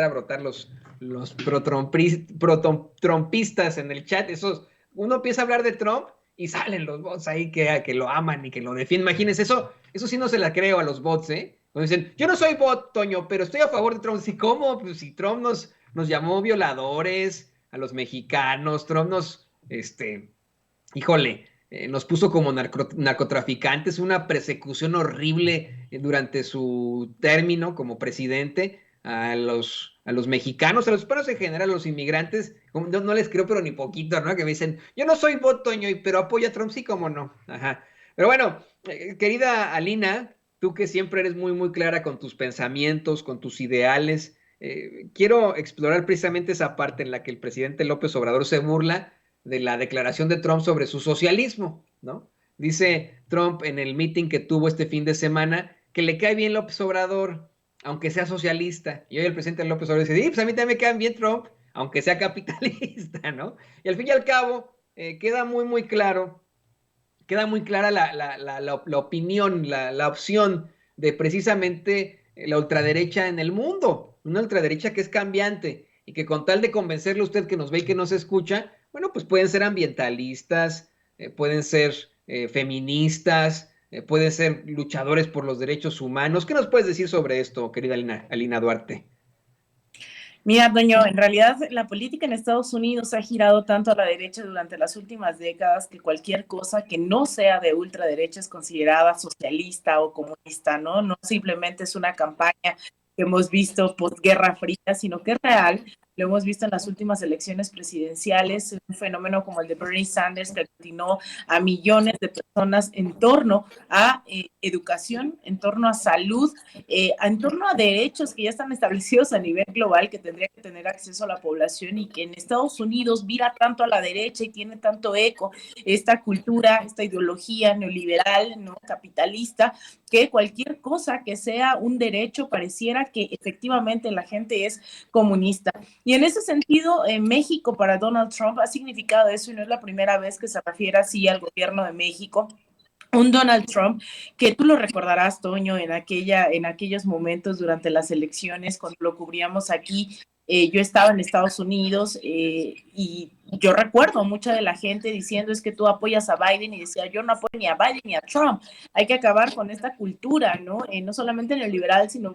a brotar los pro-trumpistas en el chat, uno empieza a hablar de Trump y salen los bots ahí que lo aman y que lo defienden. Imagínense, eso sí no se la creo a los bots, ¿eh? Cuando dicen, yo no soy bot, Toño, pero estoy a favor de Trump. ¿Sí, cómo? Pues si Trump nos llamó violadores a los mexicanos, Trump híjole, nos puso como narcotraficantes, una persecución horrible durante su término como presidente a los mexicanos, a los hispanos en general, a los inmigrantes. No les creo, pero ni poquito, ¿no? Que me dicen, yo no soy bot, Toño, pero apoyo a Trump, sí, cómo no. Ajá. Pero bueno, querida Alina, tú que siempre eres muy, muy clara con tus pensamientos, con tus ideales, quiero explorar precisamente esa parte en la que el presidente López Obrador se burla de la declaración de Trump sobre su socialismo, ¿no? Dice Trump en el meeting que tuvo este fin de semana que le cae bien López Obrador, aunque sea socialista. Y hoy el presidente López Obrador dice, sí, pues a mí también me cae bien Trump, aunque sea capitalista, ¿no? Y al fin y al cabo, queda muy, muy claro, queda muy clara la opinión, la opción de precisamente la ultraderecha en el mundo, una ultraderecha que es cambiante y que con tal de convencerle a usted que nos ve y que nos escucha, bueno, pues pueden ser ambientalistas, pueden ser feministas, pueden ser luchadores por los derechos humanos. ¿Qué nos puedes decir sobre esto, querida Alina Duarte? Mira, Toño, en realidad la política en Estados Unidos ha girado tanto a la derecha durante las últimas décadas que cualquier cosa que no sea de ultraderecha es considerada socialista o comunista, ¿no? No simplemente es una campaña que hemos visto postguerra fría, sino que es real. Lo hemos visto en las últimas elecciones presidenciales, un fenómeno como el de Bernie Sanders que aglutinó a millones de personas en torno a educación, en torno a salud, en torno a derechos que ya están establecidos a nivel global que tendría que tener acceso a la población y que en Estados Unidos vira tanto a la derecha y tiene tanto eco esta cultura, esta ideología neoliberal, ¿no? Capitalista, que cualquier cosa que sea un derecho pareciera que efectivamente la gente es comunista. Y en ese sentido, México para Donald Trump ha significado eso y no es la primera vez que se refiere así al gobierno de México. Un Donald Trump que tú lo recordarás, Toño, en aquellos momentos durante las elecciones, cuando lo cubríamos aquí, yo estaba en Estados Unidos y yo recuerdo mucha de la gente diciendo es que tú apoyas a Biden y decía yo no apoyo ni a Biden ni a Trump, hay que acabar con esta cultura, ¿no? No solamente neoliberal, sino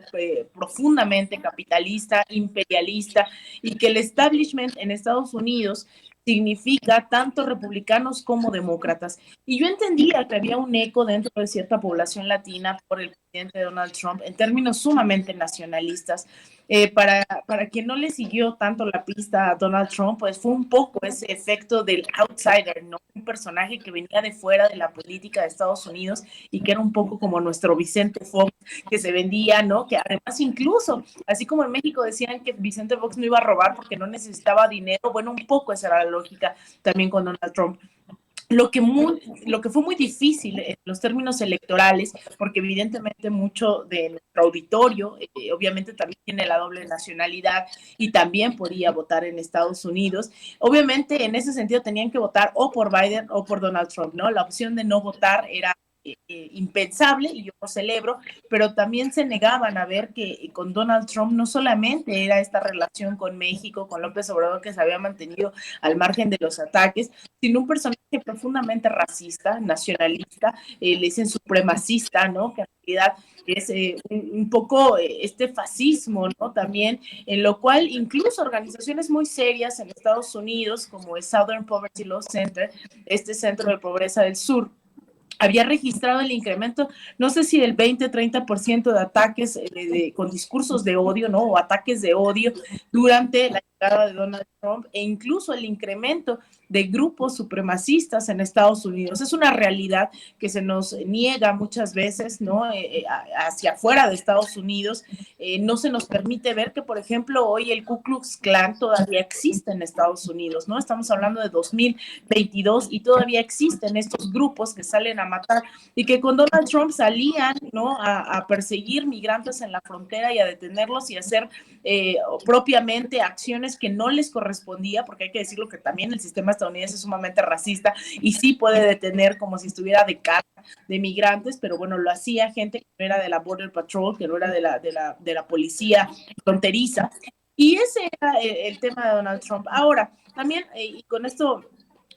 profundamente capitalista, imperialista y que el establishment en Estados Unidos significa tanto republicanos como demócratas. Y yo entendía que había un eco dentro de cierta población latina por el presidente Donald Trump en términos sumamente nacionalistas. Para quien no le siguió tanto la pista a Donald Trump, pues fue un poco ese efecto del outsider, ¿no? Un personaje que venía de fuera de la política de Estados Unidos y que era un poco como nuestro Vicente Fox, que se vendía, ¿no? Que además incluso, así como en México decían que Vicente Fox no iba a robar porque no necesitaba dinero, bueno, un poco esa era la lógica también con Donald Trump. Lo que fue muy difícil en los términos electorales, porque evidentemente mucho de nuestro auditorio, obviamente también tiene la doble nacionalidad y también podía votar en Estados Unidos. Obviamente en ese sentido tenían que votar o por Biden o por Donald Trump, ¿no? La opción de no votar era impensable y yo lo celebro, pero también se negaban a ver que con Donald Trump no solamente era esta relación con México, con López Obrador que se había mantenido al margen de los ataques, sino un personaje profundamente racista, nacionalista, le dicen supremacista, ¿no? Que en realidad es un poco este fascismo, ¿no? También, en lo cual incluso organizaciones muy serias en Estados Unidos, como el Southern Poverty Law Center, este centro de pobreza del sur, había registrado el incremento, no sé si del 20-30% de ataques con discursos de odio, ¿no? O ataques de odio durante la llegada de Donald Trump e incluso el incremento de grupos supremacistas en Estados Unidos. Es una realidad que se nos niega muchas veces, ¿no? Hacia afuera de Estados Unidos. No se nos permite ver que, por ejemplo, hoy el Ku Klux Klan todavía existe en Estados Unidos, ¿no? Estamos hablando de 2022 y todavía existen estos grupos que salen a matar y que con Donald Trump salían, ¿no? A perseguir migrantes en la frontera y a detenerlos y hacer propiamente acciones que no les correspondía, porque hay que decirlo que también el sistema estadounidense es sumamente racista y sí puede detener como si estuviera de cara de migrantes, pero bueno, lo hacía gente que no era de la Border Patrol, que no era de la policía fronteriza. Y ese era el tema de Donald Trump. Ahora, también, y con esto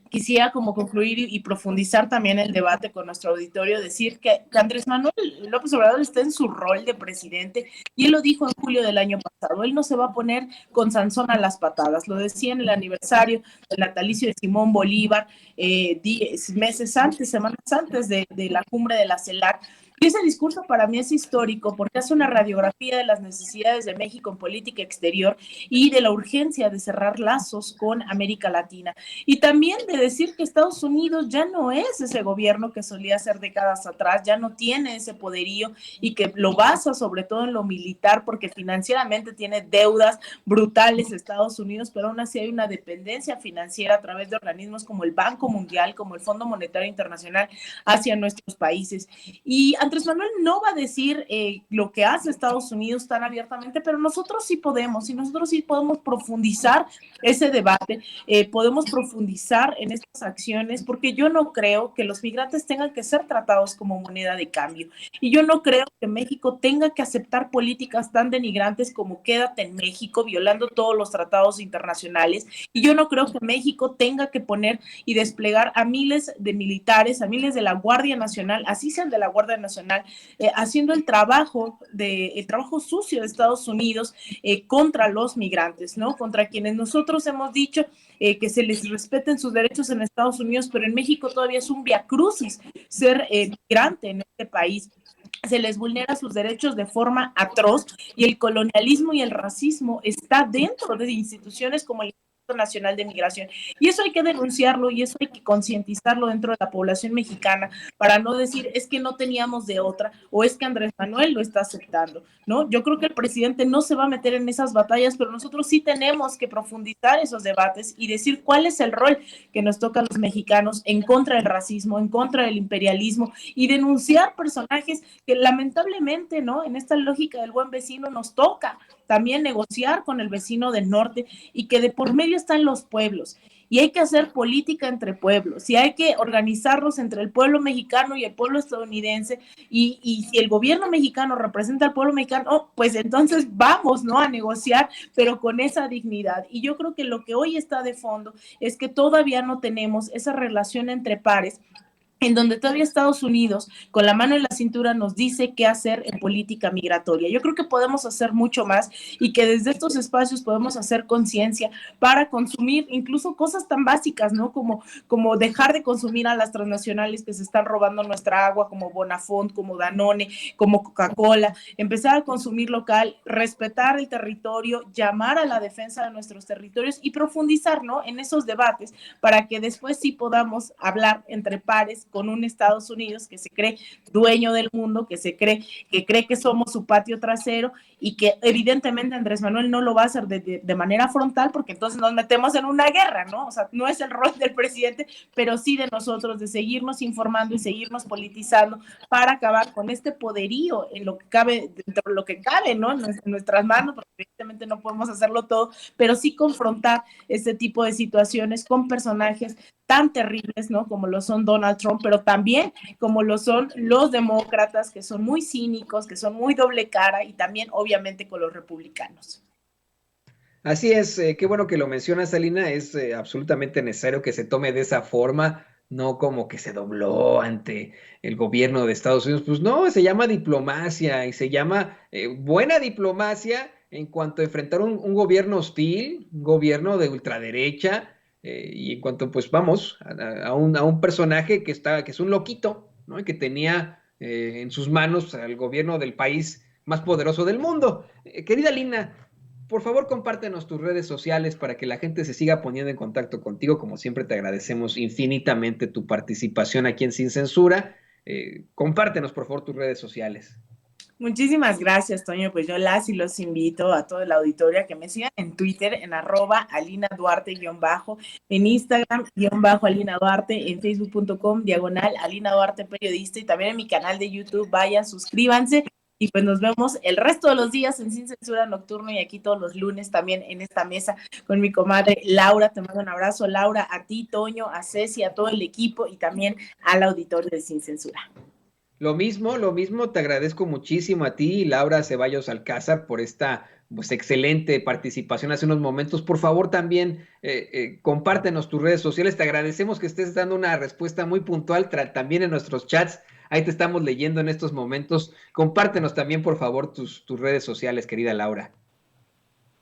quisiera como concluir y profundizar también el debate con nuestro auditorio, decir que Andrés Manuel López Obrador está en su rol de presidente y él lo dijo en julio del año pasado, él no se va a poner con Sansón a las patadas, lo decía en el aniversario del natalicio de Simón Bolívar, 10 meses antes, semanas antes de la cumbre de la CELAC. Y ese discurso para mí es histórico porque hace una radiografía de las necesidades de México en política exterior y de la urgencia de cerrar lazos con América Latina. Y también de decir que Estados Unidos ya no es ese gobierno que solía ser décadas atrás, ya no tiene ese poderío y que lo basa sobre todo en lo militar porque financieramente tiene deudas brutales Estados Unidos, pero aún así hay una dependencia financiera a través de organismos como el Banco Mundial, como el Fondo Monetario Internacional hacia nuestros países. Y Andrés Manuel no va a decir lo que hace Estados Unidos tan abiertamente, pero nosotros sí podemos, y nosotros sí podemos profundizar ese debate, podemos profundizar en estas acciones, porque yo no creo que los migrantes tengan que ser tratados como moneda de cambio. Y yo no creo que México tenga que aceptar políticas tan denigrantes como quédate en México, violando todos los tratados internacionales. Y yo no creo que México tenga que poner y desplegar a miles de militares, a miles de la Guardia Nacional, así sean de la Guardia Nacional, haciendo el trabajo sucio de Estados Unidos contra los migrantes, ¿no? Contra quienes nosotros hemos dicho que se les respeten sus derechos en Estados Unidos, pero en México todavía es un viacrucis ser migrante en este país. Se les vulnera sus derechos de forma atroz y el colonialismo y el racismo está dentro de instituciones como el Instituto Nacional de Migración. Y eso hay que denunciarlo y eso hay que concientizarlo dentro de la población mexicana para no decir es que no teníamos de otra o es que Andrés Manuel lo está aceptando, ¿no? Yo creo que el presidente no se va a meter en esas batallas, pero nosotros sí tenemos que profundizar esos debates y decir cuál es el rol que nos toca a los mexicanos en contra del racismo, en contra del imperialismo y denunciar personajes que lamentablemente, ¿no? En esta lógica del buen vecino nos toca también negociar con el vecino del norte y que de por medio están los pueblos. Y hay que hacer política entre pueblos, y hay que organizarlos entre el pueblo mexicano y el pueblo estadounidense, y si el gobierno mexicano representa al pueblo mexicano, oh, pues entonces vamos, ¿no? A negociar, pero con esa dignidad. Y yo creo que lo que hoy está de fondo es que todavía no tenemos esa relación entre pares en donde todavía Estados Unidos, con la mano en la cintura, nos dice qué hacer en política migratoria. Yo creo que podemos hacer mucho más y que desde estos espacios podemos hacer conciencia para consumir incluso cosas tan básicas, ¿no? Como dejar de consumir a las transnacionales que se están robando nuestra agua, como Bonafont, como Danone, como Coca-Cola, empezar a consumir local, respetar el territorio, llamar a la defensa de nuestros territorios y profundizar, ¿no? En esos debates para que después sí podamos hablar entre pares con un Estados Unidos que se cree dueño del mundo, que cree que somos su patio trasero y que evidentemente Andrés Manuel no lo va a hacer de manera frontal porque entonces nos metemos en una guerra, ¿no? O sea, no es el rol del presidente, pero sí de nosotros, de seguirnos informando y seguirnos politizando para acabar con este poderío en lo que cabe, dentro de lo que cabe, ¿no? En nuestras manos, porque evidentemente no podemos hacerlo todo, pero sí confrontar este tipo de situaciones con personajes tan terribles, ¿no? Como lo son Donald Trump, pero también como lo son los demócratas, que son muy cínicos, que son muy doble cara, y también, obviamente, con los republicanos. Así es, qué bueno que lo mencionas, Alina, es absolutamente necesario que se tome de esa forma, no como que se dobló ante el gobierno de Estados Unidos, pues no, se llama diplomacia y se llama buena diplomacia en cuanto a enfrentar un gobierno hostil, un gobierno de ultraderecha, y en cuanto, pues vamos, a un personaje que es un loquito, ¿no? Y que tenía en sus manos al gobierno del país más poderoso del mundo. Querida Lina, por favor, compártenos tus redes sociales para que la gente se siga poniendo en contacto contigo. Como siempre, te agradecemos infinitamente tu participación aquí en Sin Censura. Compártenos, por favor, tus redes sociales. Muchísimas gracias, Toño. Pues yo las y los invito a toda la auditoría que me sigan en Twitter, en @Alina Duarte _, en Instagram _Alina Duarte, en facebook.com /Alina Duarte periodista y también en mi canal de YouTube. Vayan, suscríbanse y pues nos vemos el resto de los días en Sin Censura Nocturno y aquí todos los lunes también en esta mesa con mi comadre Laura. Te mando un abrazo, Laura, a ti, Toño, a Ceci, a todo el equipo y también al auditorio de Sin Censura. Lo mismo, te agradezco muchísimo a ti, Laura Ceballos Alcázar, por esta pues excelente participación hace unos momentos. Por favor, también compártenos tus redes sociales. Te agradecemos que estés dando una respuesta muy puntual también en nuestros chats. Ahí te estamos leyendo en estos momentos. Compártenos también, por favor, tus redes sociales, querida Laura.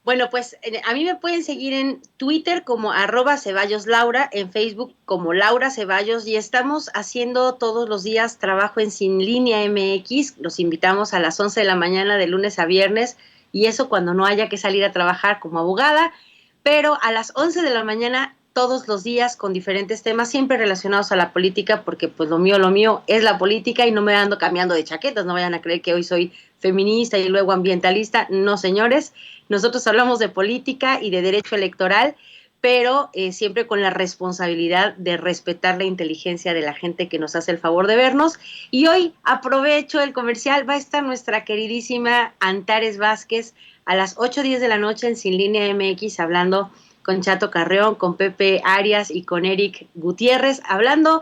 Bueno, pues a mí me pueden seguir en Twitter como @CeballosLaura, en Facebook como Laura Ceballos, y estamos haciendo todos los días trabajo en Sin Línea MX. Los invitamos a las 11 de la mañana de lunes a viernes, y eso cuando no haya que salir a trabajar como abogada, pero a las 11 de la mañana todos los días con diferentes temas, siempre relacionados a la política, porque pues lo mío es la política y no me ando cambiando de chaquetas. No vayan a creer que hoy soy feminista y luego ambientalista. No, señores. Nosotros hablamos de política y de derecho electoral, pero siempre con la responsabilidad de respetar la inteligencia de la gente que nos hace el favor de vernos. Y hoy aprovecho el comercial, va a estar nuestra queridísima Antares Vázquez a las 8:10 de la noche en Sin Línea MX, hablando con Chato Carreón, con Pepe Arias y con Eric Gutiérrez, hablando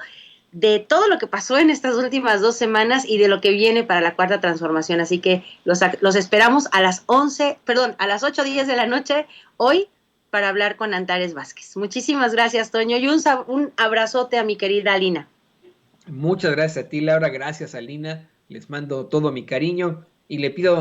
de todo lo que pasó en estas últimas 2 semanas y de lo que viene para la cuarta transformación. Así que los esperamos a las 8:10 de la noche hoy para hablar con Antares Vázquez. Muchísimas gracias, Toño, y un abrazote a mi querida Alina. Muchas gracias a ti, Laura. Gracias, Alina. Les mando todo mi cariño y le pido